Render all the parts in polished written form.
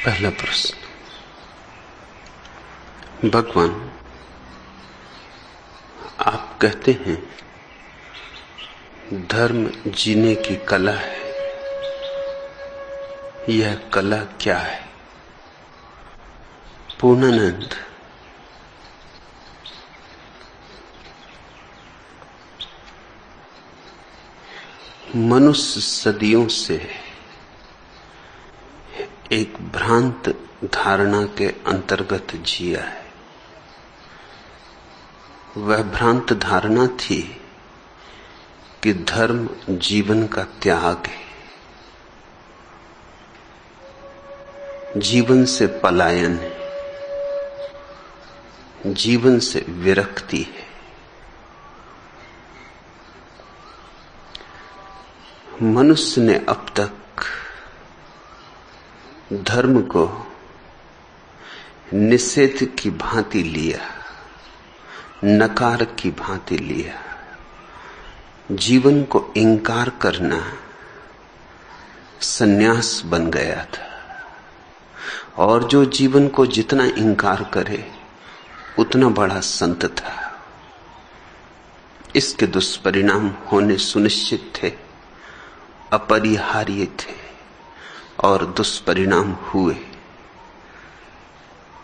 पहला प्रश्न। भगवान, आप कहते हैं धर्म जीने की कला है। यह कला क्या है? पूर्णानंद, मनुष्य सदियों से एक भ्रांत धारणा के अंतर्गत जिया है। वह भ्रांत धारणा थी कि धर्म जीवन का त्याग है, जीवन से पलायन है, जीवन से विरक्ति है। मनुष्य ने अब तक धर्म को निषेध की भांति लिया, नकार की भांति लिया। जीवन को इंकार करना सन्यास बन गया था, और जो जीवन को जितना इंकार करे उतना बड़ा संत था। इसके दुष्परिणाम होने सुनिश्चित थे, अपरिहार्य थे, और दुष्परिणाम हुए।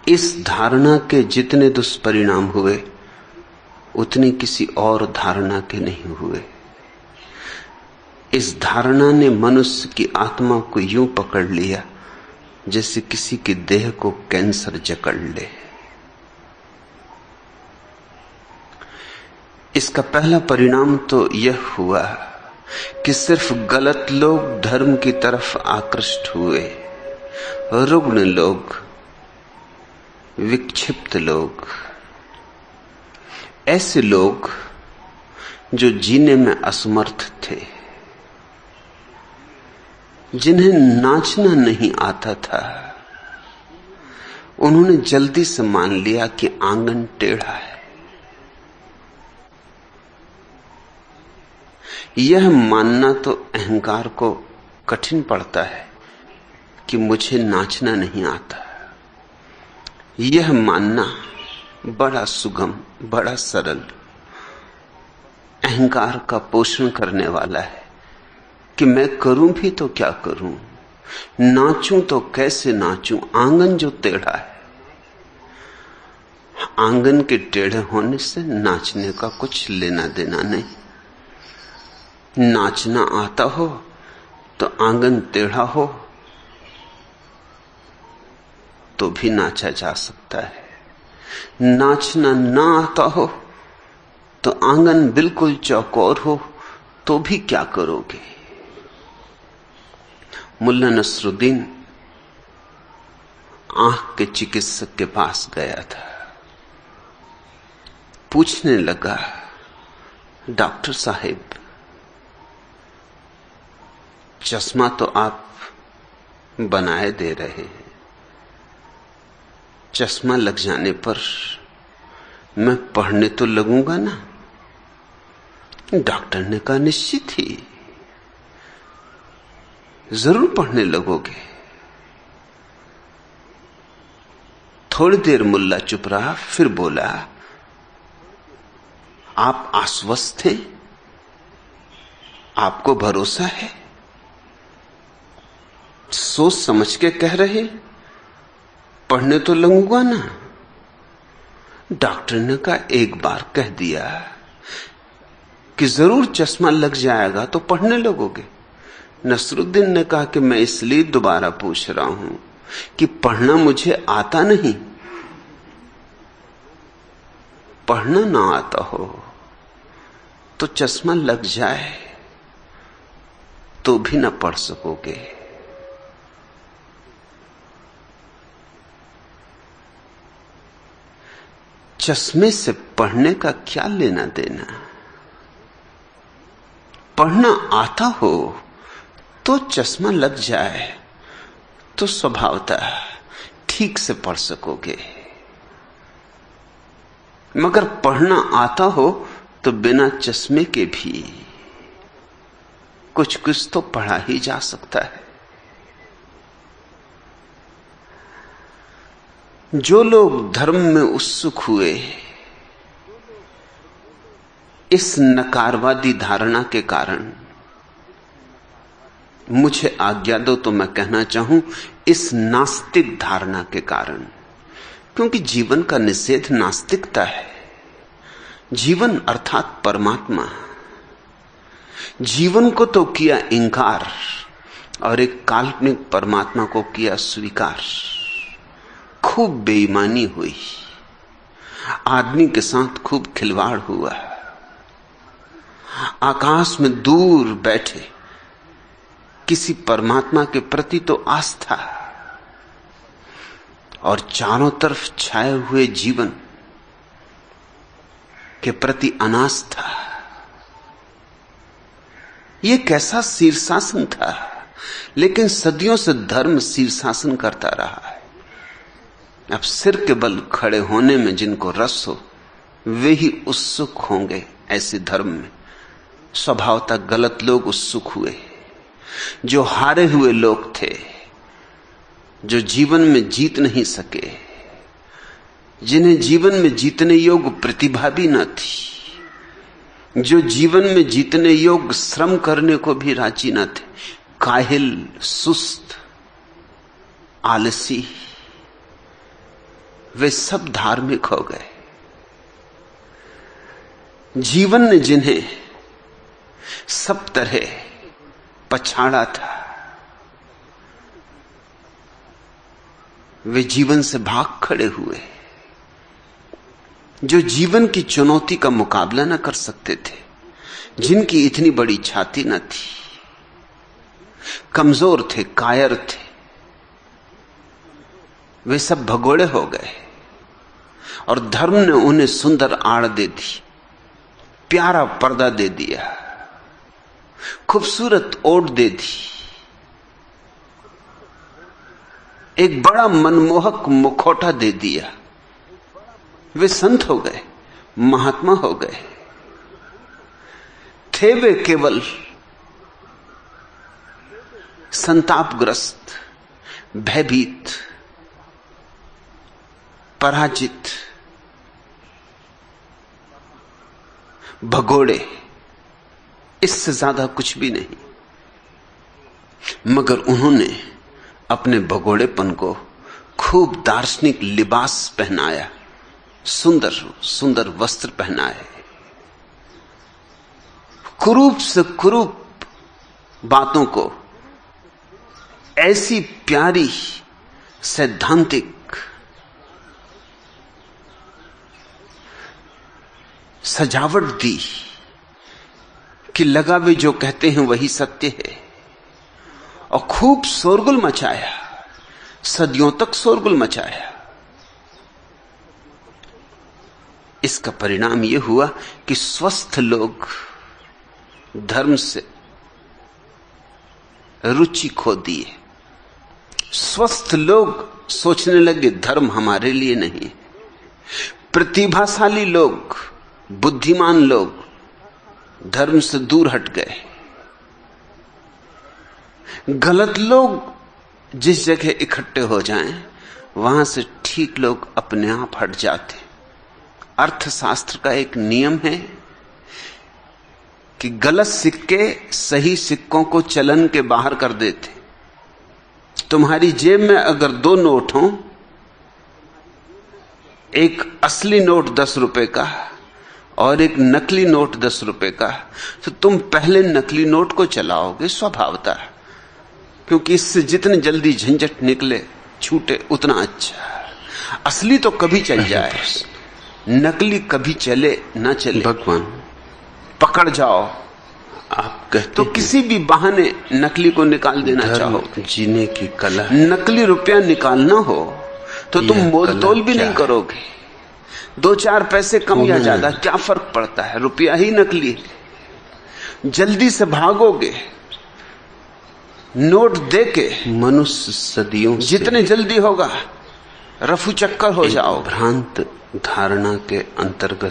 इस धारणा के जितने दुष्परिणाम हुए उतने किसी और धारणा के नहीं हुए। इस धारणा ने मनुष्य की आत्मा को यूं पकड़ लिया जैसे किसी की देह को कैंसर जकड़ ले। इसका पहला परिणाम तो यह हुआ कि सिर्फ गलत लोग धर्म की तरफ आकृष्ट हुए। रुग्ण लोग, विक्षिप्त लोग, ऐसे लोग जो जीने में असमर्थ थे, जिन्हें नाचना नहीं आता था, उन्होंने जल्दी से मान लिया कि आंगन टेढ़ा है। यह मानना तो अहंकार को कठिन पड़ता है कि मुझे नाचना नहीं आता। यह मानना बड़ा सुगम, बड़ा सरल, अहंकार का पोषण करने वाला है कि मैं करूं भी तो क्या करूं, नाचूं तो कैसे नाचूं, आंगन जो टेढ़ा है। आंगन के टेढ़े होने से नाचने का कुछ लेना देना नहीं। नाचना आता हो तो आंगन टेढ़ा हो तो भी नाचा जा सकता है। नाचना ना आता हो तो आंगन बिल्कुल चौकोर हो तो भी क्या करोगे? मुल्ला नसरुद्दीन आंख के चिकित्सक के पास गया था। पूछने लगा, डॉक्टर साहब, चश्मा तो आप बनाए दे रहे हैं, चश्मा लग जाने पर मैं पढ़ने तो लगूंगा ना? डॉक्टर ने कहा, निश्चित ही, जरूर पढ़ने लगोगे। थोड़ी देर मुल्ला चुप रहा, फिर बोला, आप आश्वस्त हैं? आपको भरोसा है? सोच समझ के कह रहे, पढ़ने तो लगूंगा ना? डॉक्टर ने कहा, एक बार कह दिया कि जरूर चश्मा लग जाएगा तो पढ़ने लगोगे। नसरुद्दीन ने कहा कि मैं इसलिए दोबारा पूछ रहा हूं कि पढ़ना मुझे आता नहीं। पढ़ना ना आता हो तो चश्मा लग जाए तो भी ना पढ़ सकोगे। चश्मे से पढ़ने का क्या लेना देना? पढ़ना आता हो तो चश्मा लग जाए तो स्वभावतः ठीक से पढ़ सकोगे, मगर पढ़ना आता हो तो बिना चश्मे के भी कुछ कुछ तो पढ़ा ही जा सकता है। जो लोग धर्म में उत्सुक हुए इस नकारवादी धारणा के कारण, मुझे आज्ञा दो तो मैं कहना चाहूं इस नास्तिक धारणा के कारण, क्योंकि जीवन का निषेध नास्तिकता है। जीवन अर्थात परमात्मा। जीवन को तो किया इंकार और एक काल्पनिक परमात्मा को किया स्वीकार। खूब बेईमानी हुई, आदमी के साथ खूब खिलवाड़ हुआ। आकाश में दूर बैठे किसी परमात्मा के प्रति तो आस्था और चारों तरफ छाए हुए जीवन के प्रति अनास्था। यह कैसा शीर्षासन था, लेकिन सदियों से धर्म शीर्षासन करता रहा है। अब सिर के बल खड़े होने में जिनको रस हो वे ही उत्सुक होंगे ऐसे धर्म में। स्वभावतः गलत लोग उत्सुक हुए। जो हारे हुए लोग थे, जो जीवन में जीत नहीं सके, जिन्हें जीवन में जीतने योग्य प्रतिभा भी न थी, जो जीवन में जीतने योग्य श्रम करने को भी राजी न थे, काहिल, सुस्त, आलसी, वे सब धार्मिक हो गए। जीवन ने जिन्हें सब तरह पछाड़ा था, वे जीवन से भाग खड़े हुए। जो जीवन की चुनौती का मुकाबला न कर सकते थे, जिनकी इतनी बड़ी छाती न थी, कमजोर थे, कायर थे, वे सब भगोड़े हो गए और धर्म ने उन्हें सुंदर आड़ दे दी, प्यारा पर्दा दे दिया, खूबसूरत ओट दे दी, एक बड़ा मनमोहक मुखौटा दे दिया। वे संत हो गए, महात्मा हो गए। थे वे केवल संतापग्रस्त, भयभीत, पराजित, भगोड़े, इससे ज्यादा कुछ भी नहीं। मगर उन्होंने अपने भगोड़ेपन को खूब दार्शनिक लिबास पहनाया, सुंदर सुंदर वस्त्र पहनाए, कुरूप से कुरूप बातों को ऐसी प्यारी सैद्धांतिक सजावट दी कि लगा वे जो कहते हैं वही सत्य है, और खूब शोरगुल मचाया, सदियों तक शोरगुल मचाया। इसका परिणाम यह हुआ कि स्वस्थ लोग धर्म से रुचि खो दिए। स्वस्थ लोग सोचने लगे धर्म हमारे लिए नहीं। प्रतिभाशाली लोग, बुद्धिमान लोग धर्म से दूर हट गए। गलत लोग जिस जगह इकट्ठे हो जाएं, वहां से ठीक लोग अपने आप हट जाते। अर्थशास्त्र का एक नियम है कि गलत सिक्के सही सिक्कों को चलन के बाहर कर देते। तुम्हारी जेब में अगर 2 नोट हों, एक असली नोट 10 रुपए का और एक नकली नोट 10 रुपए का, तो तुम पहले नकली नोट को चलाओगे स्वभावतः, क्योंकि इससे जितने जल्दी झंझट निकले छूटे उतना अच्छा। असली तो कभी चल जाए, नकली कभी चले ना चले, भगवान पकड़ जाओ। आप कहते तो किसी भी बहाने नकली को निकाल देना चाहो। जीने की कला, नकली रुपया निकालना हो तो तुम मोल तोल भी नहीं करोगे। 2-4 पैसे कम या ज्यादा क्या फर्क पड़ता है, रुपया ही नकली। जल्दी से भागोगे नोट देके, मनुष्य सदियों जितने जल्दी होगा रफू चक्कर हो जाओ। भ्रांत धारणा के अंतर्गत